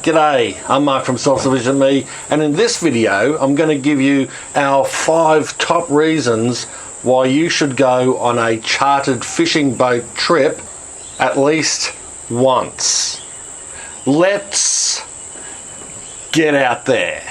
G'day, I'm Mark from Self-Sufficient Me, and in this video I'm going to give you our 5 top reasons why you should go on a chartered fishing boat trip at least once. Let's get out there.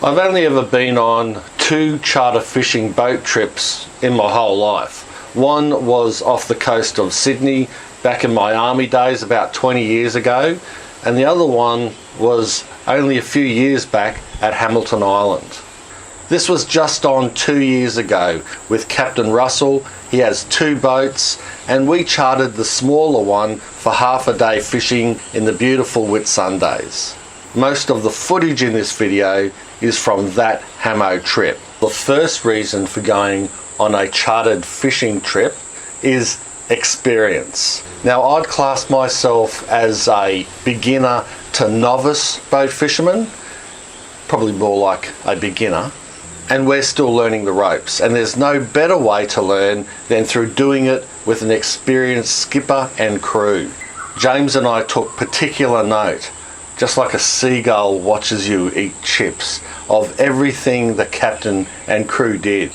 I've only ever been on 2 charter fishing boat trips in my whole life. One was off the coast of Sydney back in my army days about 20 years ago, and the other one was only a few years back at Hamilton Island. This was just on 2 years ago with Captain Russell. He has 2 boats, and we chartered the smaller one for half a day fishing in the beautiful Whitsundays. Most of the footage in this video is from that Hamo trip. The first reason for going on a chartered fishing trip is experience. Now, I'd class myself as a beginner to novice boat fisherman, probably more like a beginner, and we're still learning the ropes, and there's no better way to learn than through doing it with an experienced skipper and crew. James and I took particular note, just like a seagull watches you eat chips, of everything the captain and crew did.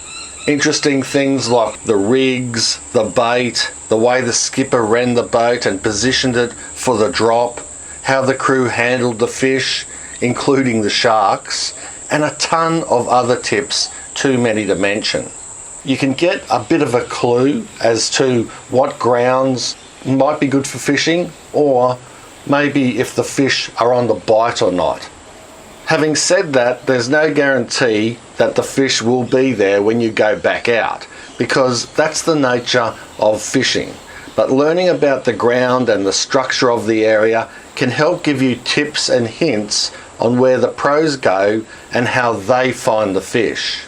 Interesting things like the rigs, the bait, the way the skipper ran the boat and positioned it for the drop, how the crew handled the fish, including the sharks, and a ton of other tips too many to mention. You can get a bit of a clue as to what grounds might be good for fishing, or maybe if the fish are on the bite or not. Having said that, there's no guarantee that the fish will be there when you go back out, because that's the nature of fishing. But learning about the ground and the structure of the area can help give you tips and hints on where the pros go and how they find the fish.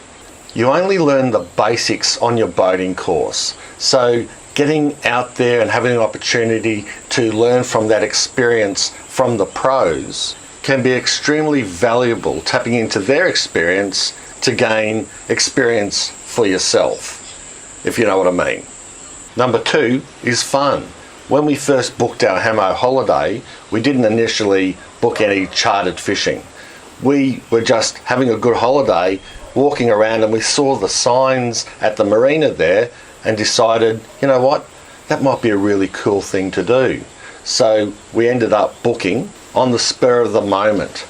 You only learn the basics on your boating course, so getting out there and having an opportunity to learn from that experience from the pros can be extremely valuable, tapping into their experience to gain experience for yourself, if you know what I mean. Number 2 is fun. When we first booked our Hamo holiday, we didn't initially book any chartered fishing. We were just having a good holiday, walking around, and we saw the signs at the marina there and decided, you know what, that might be a really cool thing to do. So we ended up booking on the spur of the moment.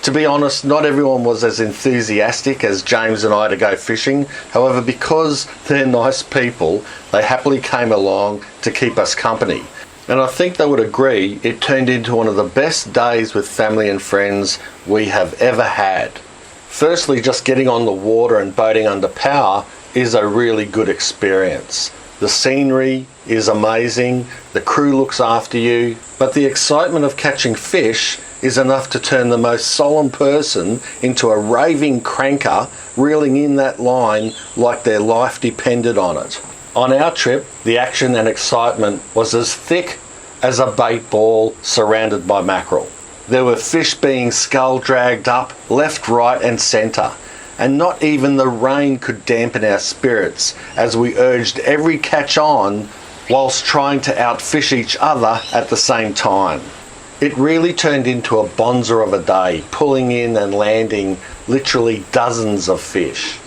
To be honest, not everyone was as enthusiastic as James and I to go fishing. However, because they're nice people, they happily came along to keep us company. And I think they would agree it turned into one of the best days with family and friends we have ever had. Firstly, just getting on the water and boating under power is a really good experience. The scenery is amazing, the crew looks after you, but the excitement of catching fish is enough to turn the most solemn person into a raving cranker, reeling in that line like their life depended on it. On our trip, the action and excitement was as thick as a bait ball surrounded by mackerel. There were fish being scull dragged up left, right and centre, and not even the rain could dampen our spirits as we urged every catch on whilst trying to outfish each other at the same time. It really turned into a bonza of a day, pulling in and landing literally dozens of fish.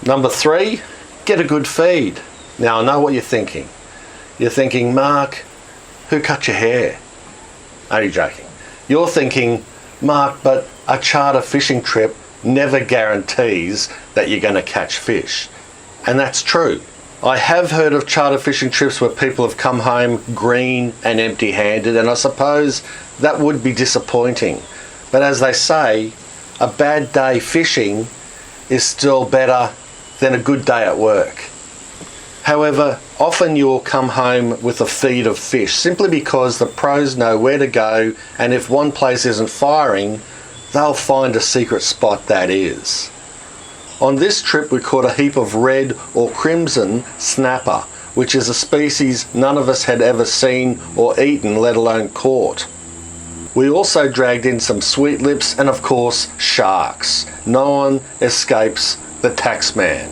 Number 3, get a good feed. Now I know what you're thinking. You're thinking, Mark, who cut your hair? Only joking. You're thinking, Mark, but a charter fishing trip never guarantees that you're going to catch fish. And that's true. I have heard of charter fishing trips where people have come home green and empty-handed, and I suppose that would be disappointing. But as they say, a bad day fishing is still better than a good day at work. However, often you will come home with a feed of fish simply because the pros know where to go, and if one place isn't firing, they'll find a secret spot that is. On this trip we caught a heap of red or crimson snapper, which is a species none of us had ever seen or eaten, let alone caught. We also dragged in some sweet lips and of course sharks. No one escapes the tax man.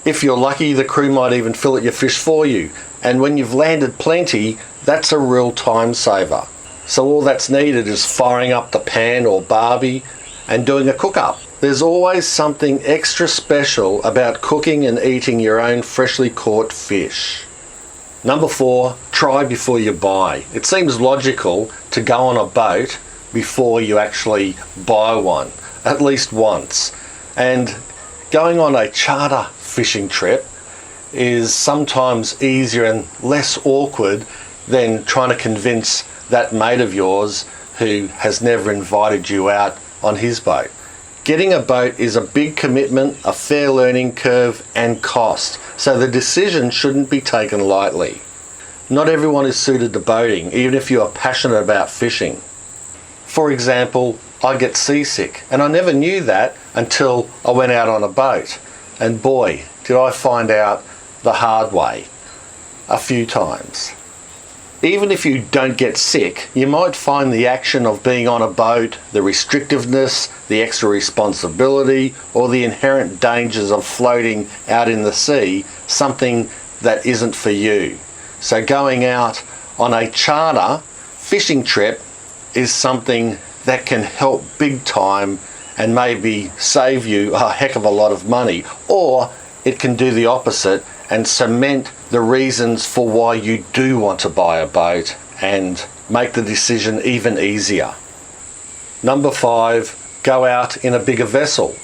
If you're lucky, the crew might even fillet your fish for you. And when you've landed plenty, that's a real time saver. So all that's needed is firing up the pan or barbie and doing a cook-up. There's always something extra special about cooking and eating your own freshly caught fish. Number 4, try before you buy. It seems logical to go on a boat before you actually buy one, at least once. And going on a charter fishing trip is sometimes easier and less awkward than trying to convince that mate of yours who has never invited you out on his boat. Getting a boat is a big commitment, a fair learning curve and cost, so the decision shouldn't be taken lightly. Not everyone is suited to boating, even if you are passionate about fishing. For example, I get seasick, and I never knew that until I went out on a boat. And boy, did I find out the hard way a few times. Even if you don't get sick, you might find the action of being on a boat, the restrictiveness, the extra responsibility, or the inherent dangers of floating out in the sea something that isn't for you. So going out on a charter fishing trip is something that can help big time and maybe save you a heck of a lot of money. Or it can do the opposite and cement the reasons for why you do want to buy a boat and make the decision even easier. Number 5, go out in a bigger vessel.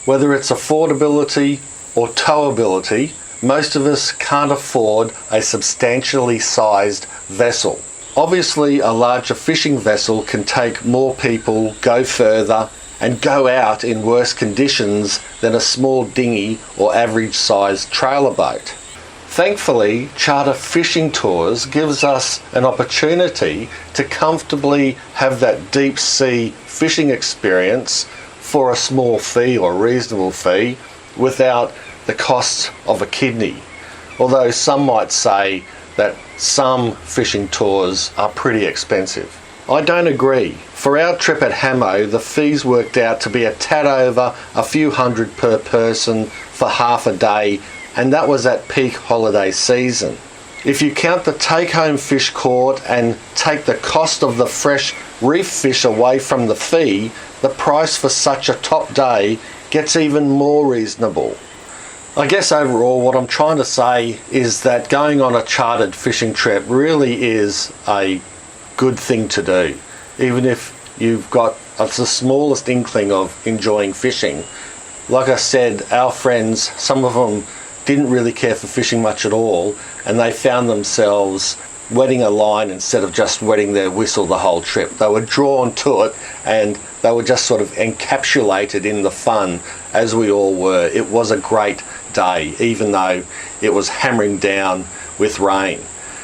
Whether it's affordability or towability, most of us can't afford a substantially sized vessel. Obviously, a larger fishing vessel can take more people, go further, and go out in worse conditions than a small dinghy or average sized trailer boat. Thankfully, charter fishing tours gives us an opportunity to comfortably have that deep sea fishing experience for a small fee or reasonable fee without the cost of a kidney. Although some might say that some fishing tours are pretty expensive. I don't agree. For our trip at Hamo, the fees worked out to be a tad over a few hundred per person for half a day, and that was at peak holiday season. If you count the take-home fish caught and take the cost of the fresh reef fish away from the fee, the price for such a top day gets even more reasonable. I guess overall what I'm trying to say is that going on a chartered fishing trip really is a good thing to do. Even if you've got the smallest inkling of enjoying fishing. Like I said, our friends, some of them didn't really care for fishing much at all, and they found themselves wetting a line instead of just wetting their whistle the whole trip. They were drawn to it and they were just sort of encapsulated in the fun, as we all were. It was a great day, even though it was hammering down with rain.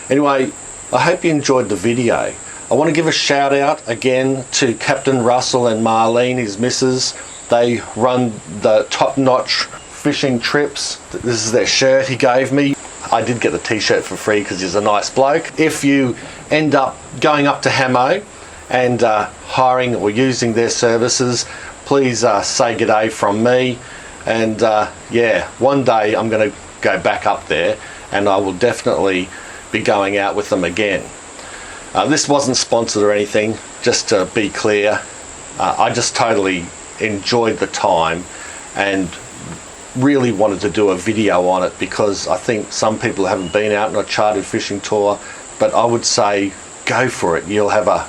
Anyway, I hope you enjoyed the video. I want to give a shout out again to Captain Russell and Marlene, his missus. They run the top-notch fishing trips. This is their shirt he gave me. I did get the t-shirt for free because he's a nice bloke. If you end up going up to Hamo and hiring or using their services, please say g'day from me. And yeah, one day I'm going to go back up there and I will definitely be going out with them again. This wasn't sponsored or anything, just to be clear. I just totally enjoyed the time and really wanted to do a video on it because I think some people haven't been out on a chartered fishing tour, but I would say go for it. You'll have a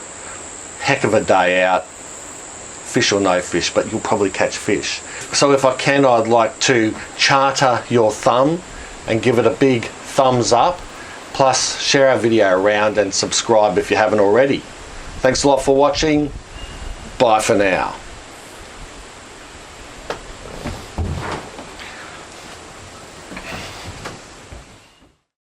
heck of a day out, fish or no fish, but you'll probably catch fish. So if I can, I'd like to charter your thumb and give it a big thumbs up, plus share our video around and subscribe if you haven't already. Thanks a lot for watching. Bye for now.